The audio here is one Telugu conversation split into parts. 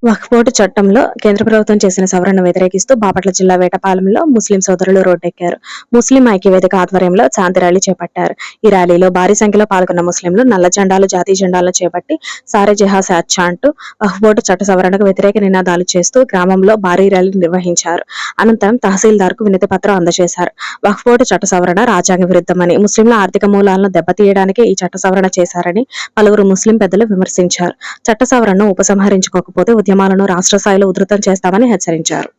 వక్ఫ్ బోర్డు చట్టంలో కేంద్ర ప్రభుత్వం చేసిన సవరణను వ్యతిరేకిస్తూ బాపట్ల జిల్లా వేటపాలెంలో ముస్లిం సోదరులు రోడ్డెక్కారు. ముస్లిం ఐక్యవేదిక ఆధ్వర్యంలో శాంతి ర్యాలీ చేపట్టారు. ఈ ర్యాలీలో భారీ సంఖ్యలో పాల్గొన్న ముస్లింలు నల్ల జెండాలు, జాతీయ జెండాలను చేపట్టి సారే జెహాసే అచ్చా అంటూ వక్ఫ్ బోర్డు చట్ట సవరణకు వ్యతిరేక నినాదాలు చేస్తూ గ్రామంలో భారీ ర్యాలీ నిర్వహించారు. అనంతరం తహసీల్దార్కు వినతి పత్రం అందజేశారు. వక్ఫ్ బోర్డు చట్ట సవరణ రాజ్యాంగ విరుద్ధమని, ముస్లింల ఆర్థిక మూలాలను దెబ్బతీయడానికే ఈ చట్ట సవరణ చేశారని పలువురు ముస్లిం పెద్దలు విమర్శించారు. చట్ట సవరణను ఉపసంహరించుకోకపోతే ఉద్యమాలను రాష్ట్ర స్థాయిలో ఉధృతం చేస్తామని హెచ్చరించారు.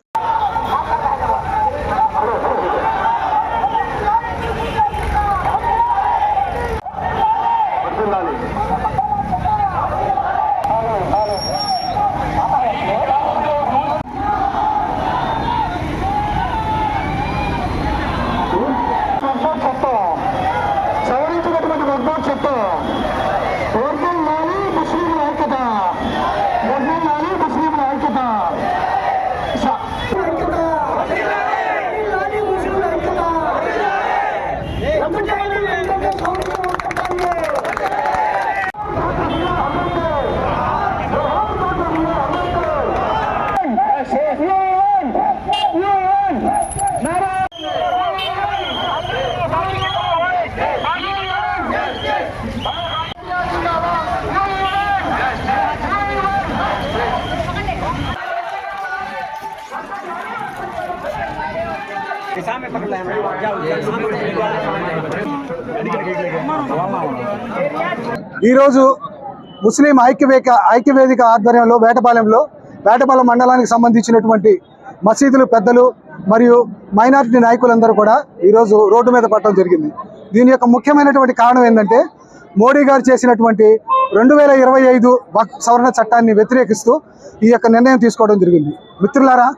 ఈరోజు ముస్లిం ఐక్యవేదిక ఆధ్వర్యంలో వేటపాలెం మండలానికి సంబంధించినటువంటి మసీదులు పెద్దలు మరియు మైనారిటీ నాయకులందరూ కూడా ఈరోజు రోడ్డు మీద పడటం జరిగింది. దీని యొక్క ముఖ్యమైనటువంటి కారణం ఏంటంటే మోడీ గారు చేసినటువంటి 2025 వక్ఫ్ సవరణ చట్టాన్ని వ్యతిరేకిస్తూ ఈ యొక్క నిర్ణయం తీసుకోవడం జరిగింది. మిత్రులారా,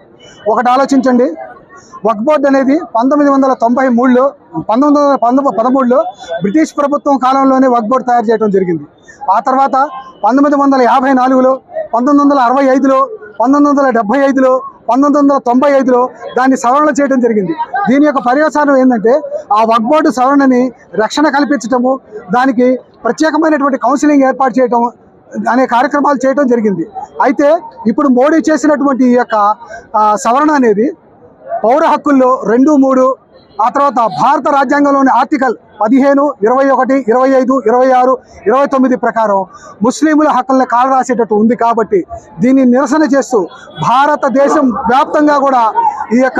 ఒకటి ఆలోచించండి. వక్ఫ్ బోర్డు అనేది 1913లో బ్రిటిష్ ప్రభుత్వం కాలంలోనే వక్ఫ్ బోర్డు తయారు చేయడం జరిగింది. ఆ తర్వాత 1954లో, 1965లో, 1975లో, 1995లో దాన్ని సవరణ చేయడం జరిగింది. దీని యొక్క పర్యవసానం ఏంటంటే ఆ వక్ఫ్ బోర్డు సవరణని రక్షణ కల్పించటము, దానికి ప్రత్యేకమైనటువంటి కౌన్సిలింగ్ ఏర్పాటు చేయటం అనే కార్యక్రమాలు చేయడం జరిగింది. అయితే ఇప్పుడు మోడీ చేసినటువంటి ఈ యొక్క సవరణ అనేది పౌర హక్కుల్లో 2, 3, ఆ తర్వాత భారత రాజ్యాంగంలోని ఆర్టికల్ 15, 21, 25, 26, 29 ప్రకారం ముస్లింల హక్కులను కాలరాసేటట్టు ఉంది. కాబట్టి దీన్ని నిరసన చేస్తూ భారతదేశం వ్యాప్తంగా కూడా ఈ యొక్క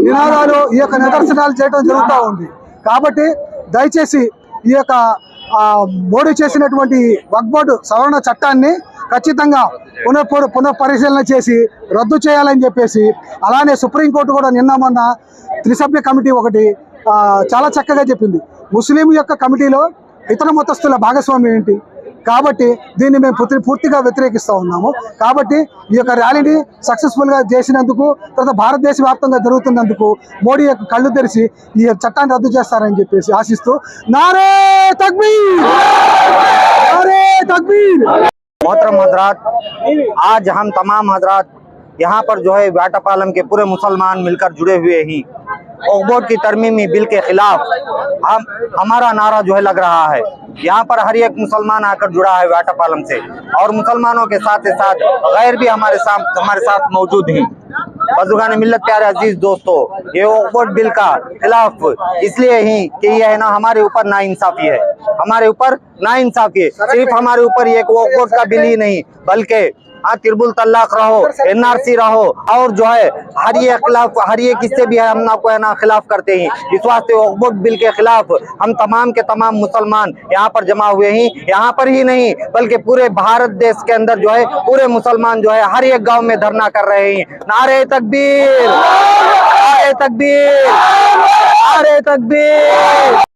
నినాదాలు, ఈ యొక్క నిదర్శనాలు చేయడం జరుగుతూ ఉంది. కాబట్టి దయచేసి ఈ యొక్క మోడీ చేసినటువంటి వక్ఫ్ బోర్డు సవరణ చట్టాన్ని ఖచ్చితంగా పునఃపరిశీలన చేసి రద్దు చేయాలని చెప్పేసి, అలానే సుప్రీంకోర్టు కూడా నిన్న మొన్న త్రిసభ్య కమిటీ ఒకటి చాలా చక్కగా చెప్పింది. ముస్లిం యొక్క కమిటీలో ఇతర మతస్థుల భాగస్వామ్యం ఏంటి? కాబట్టి దీన్ని మేము పూర్తిగా వ్యతిరేకిస్తూ ఉన్నాము. కాబట్టి ఈ యొక్క ర్యాలీని సక్సెస్ఫుల్గా చేసినందుకు, తర్వాత భారతదేశ వ్యాప్తంగా జరుగుతున్నందుకు మోడీ యొక్క కళ్ళు తెరిచి ఈ చట్టాన్ని రద్దు చేస్తారని చెప్పేసి ఆశిస్తూ నారే తక్బీర్, నారే తక్బీర్. मोहतरम हजरात, आज हम तमाम हजरात यहाँ पर जो है वेटापालम के पूरे मुसलमान मिलकर जुड़े हुए हैं। वक्फ बोर्ड की तरमीमी बिल के खिलाफ हमारा नारा जो है लग रहा है। यहाँ पर हर एक मुसलमान आकर जुड़ा है वेटापालम से, और मुसलमानों के साथ गैर भी हमारे साथ मौजूद हैं। बुजुर्गान मिल्लत प्यारे अजीज दोस्तों, ये वक्फ बोर्ड बिल का खिलाफ इसलिए ही कि यह है ना हमारे ऊपर नाइंसाफी है, हमारे ऊपर नाइंसाफी है। सिर्फ हमारे ऊपर एक वक्फ बोर्ड का बिल ही नहीं, बल्कि तिरबुल तलाक रहो, NRC रहो, और जो है हर ये किससे भी है हम आपको है ना खिलाफ करते हैं। इस वास्ते वक्फ बोर्ड बिल के खिलाफ हम तमाम के तमाम मुसलमान यहाँ पर जमा हुए हैं। यहाँ पर ही नहीं बल्कि पूरे भारत देश के अंदर जो है पूरे मुसलमान जो है हर एक गांव में धरना कर रहे हैं। नारे तकबीर, नारे तकबीर, नारे तकबीर।